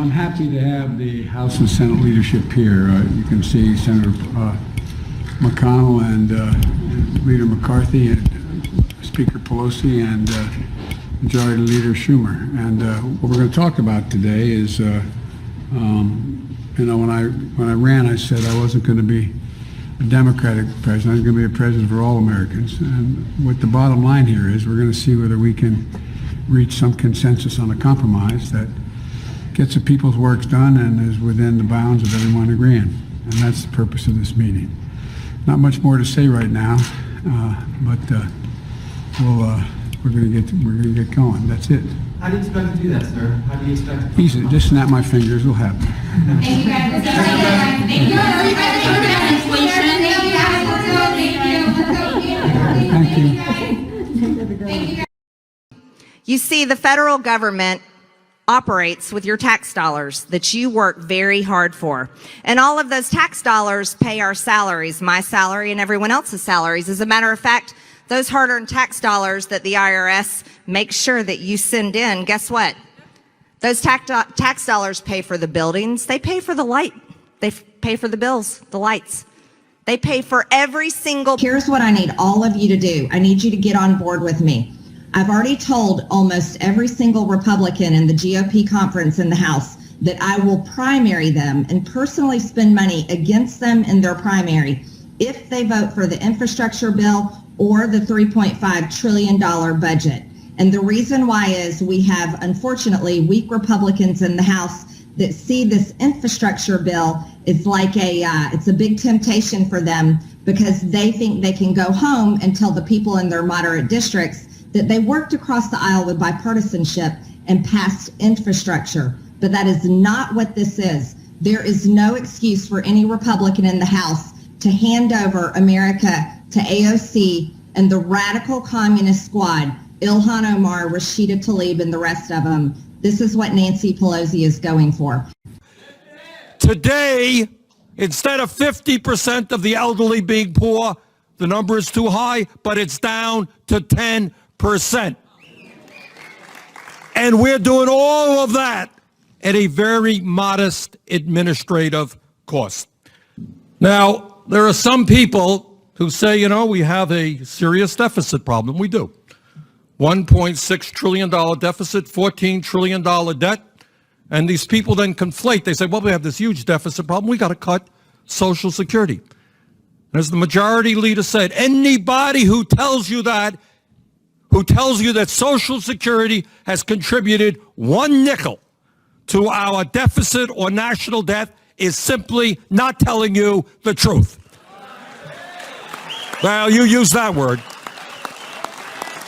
I'm happy to have the House and Senate leadership here. You can see Senator McConnell and Leader McCarthy and Speaker Pelosi and Majority Leader Schumer. And what we're going to talk about today is, you know, when I ran, I said I wasn't going to be a Democratic president. I was going to be a president for all Americans. And what the bottom line here is, we're going to see whether we can reach some consensus on a compromise that gets the people's work done and is within the bounds of everyone agreeing. And that's the purpose of this meeting. Not much more to say right now, but we're going to get going. That's it. How do you expect to do that, sir? How do you expect to? Easy. Just snap my fingers. It'll happen. Thank you guys. Thank you. You see, the federal government operates with your tax dollars that you work very hard for. And all of those tax dollars pay our salaries, my salary and everyone else's salaries. As a matter of fact, those hard-earned tax dollars that the IRS makes sure that you send in, guess what? Those tax dollars pay for the buildings. They pay for the light. They pay for the bills, the lights. They pay for every single... Here's what I need all of you to do. I need you to get on board with me. I've already told almost every single Republican in the GOP conference in the House that I will primary them and personally spend money against them in their primary if they vote for the infrastructure bill or the $3.5 trillion budget. And the reason why is we have, unfortunately, weak Republicans in the House that see this infrastructure bill is like it's a big temptation for them because they think they can go home and tell the people in their moderate districts that they worked across the aisle with bipartisanship and passed infrastructure. But that is not what this is. There is no excuse for any Republican in the House to hand over America to AOC and the radical communist squad, Ilhan Omar, Rashida Tlaib, and the rest of them. This is what Nancy Pelosi is going for. Today, instead of 50% of the elderly being poor, the number is too high, but it's down to 10%. And we're doing all of that at a very modest administrative cost. Now, there are some people who say, you know, we have a serious deficit problem. We do. $1.6 trillion deficit, $14 trillion debt. And these people then conflate. They say, well, we have this huge deficit problem. We got to cut Social Security. As the majority leader said, anybody who tells you that Social Security has contributed one nickel to our deficit or national debt is simply not telling you the truth. Well, you use that word.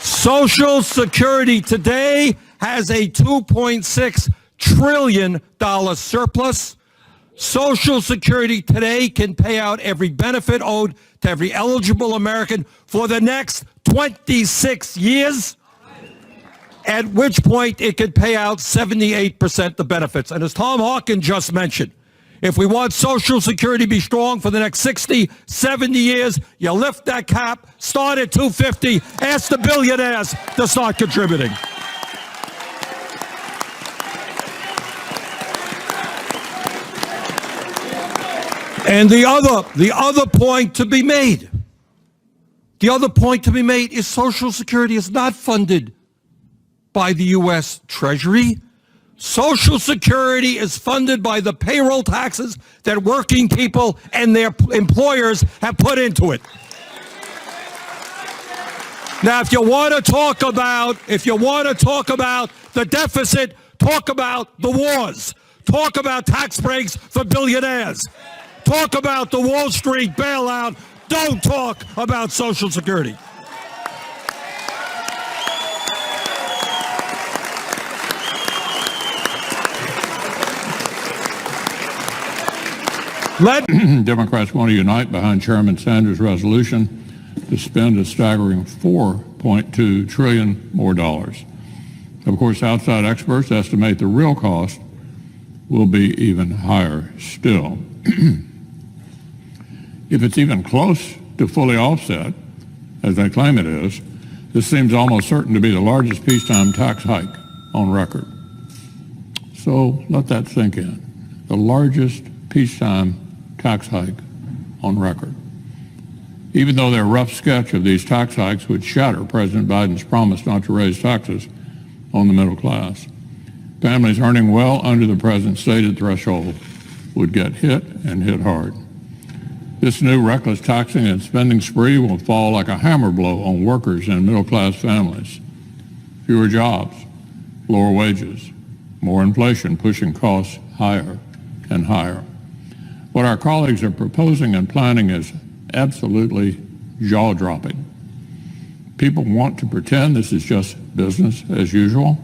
Social Security today has a $2.6 trillion surplus. Social Security today can pay out every benefit owed to every eligible American for the next 26 years, at which point it could pay out 78% of benefits. And as Tom Hawkins just mentioned, if we want Social Security to be strong for the next 60, 70 years, you lift that cap, start at $250, ask the billionaires to start contributing. And the other point to be made, is Social Security is not funded by the U.S. Treasury. Social Security is funded by the payroll taxes that working people and their employers have put into it. Now, if you want to talk about the deficit, talk about the wars. Talk about tax breaks for billionaires. Talk about the Wall Street bailout. Don't talk about Social Security. Democrats want to unite behind Chairman Sanders' resolution to spend a staggering $4.2 trillion more dollars. Of course, outside experts estimate the real cost will be even higher still. If it's even close to fully offset, as they claim it is, this seems almost certain to be the largest peacetime tax hike on record. So let that sink in. The largest peacetime tax hike on record. Even though their rough sketch of these tax hikes would shatter President Biden's promise not to raise taxes on the middle class. Families earning well under the president's stated threshold would get hit and hit hard. This new reckless taxing and spending spree will fall like a hammer blow on workers and middle-class families. Fewer jobs, lower wages, more inflation pushing costs higher and higher. What our colleagues are proposing and planning is absolutely jaw-dropping. People want to pretend this is just business as usual,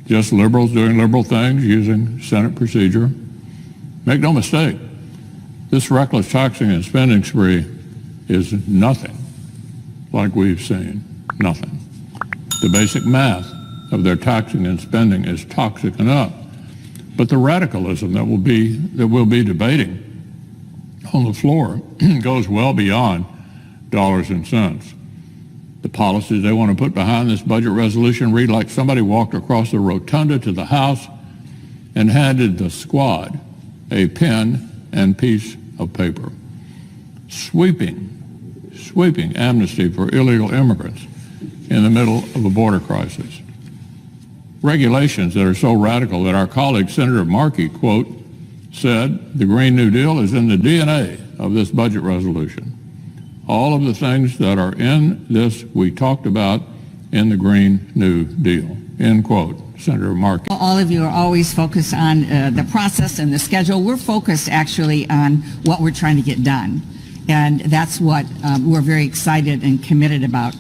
just liberals doing liberal things using Senate procedure. Make no mistake, this reckless taxing and spending spree is nothing like we've seen, nothing. The basic math of their taxing and spending is toxic enough, but the radicalism that we'll be debating on the floor goes well beyond dollars and cents. The policies they want to put behind this budget resolution read like somebody walked across the rotunda to the House and handed the squad a pen and piece of paper. Sweeping amnesty for illegal immigrants in the middle of a border crisis. Regulations that are so radical that our colleague Senator Markey, quote, said the Green New Deal is in the DNA of this budget resolution. All of the things that are in this we talked about in the Green New Deal, end quote. Senator Markey. All of you are always focused on the process and the schedule. We're focused actually on what we're trying to get done. And that's what we're very excited and committed about.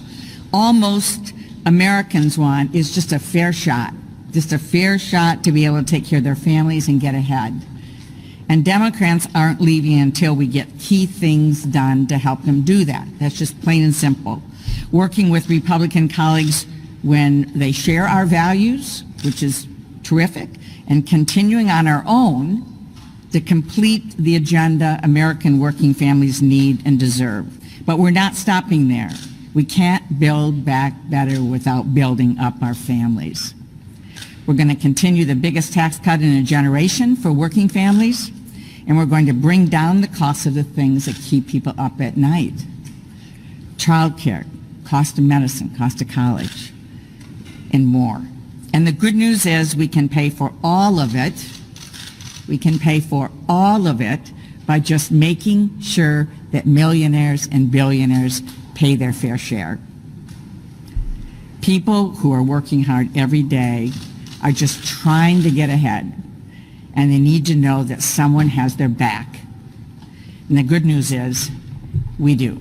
All most Americans want is just a fair shot to be able to take care of their families and get ahead. And Democrats aren't leaving until we get key things done to help them do that. That's just plain and simple. Working with Republican colleagues when they share our values, which is terrific, and continuing on our own to complete the agenda American working families need and deserve. But we're not stopping there. We can't build back better without building up our families. We're going to continue the biggest tax cut in a generation for working families, and we're going to bring down the cost of the things that keep people up at night. Childcare, cost of medicine, cost of college, and more. And the good news is we can pay for all of it. We can pay for all of it by just making sure that millionaires and billionaires pay their fair share. People who are working hard every day are just trying to get ahead, and they need to know that someone has their back. And the good news is we do.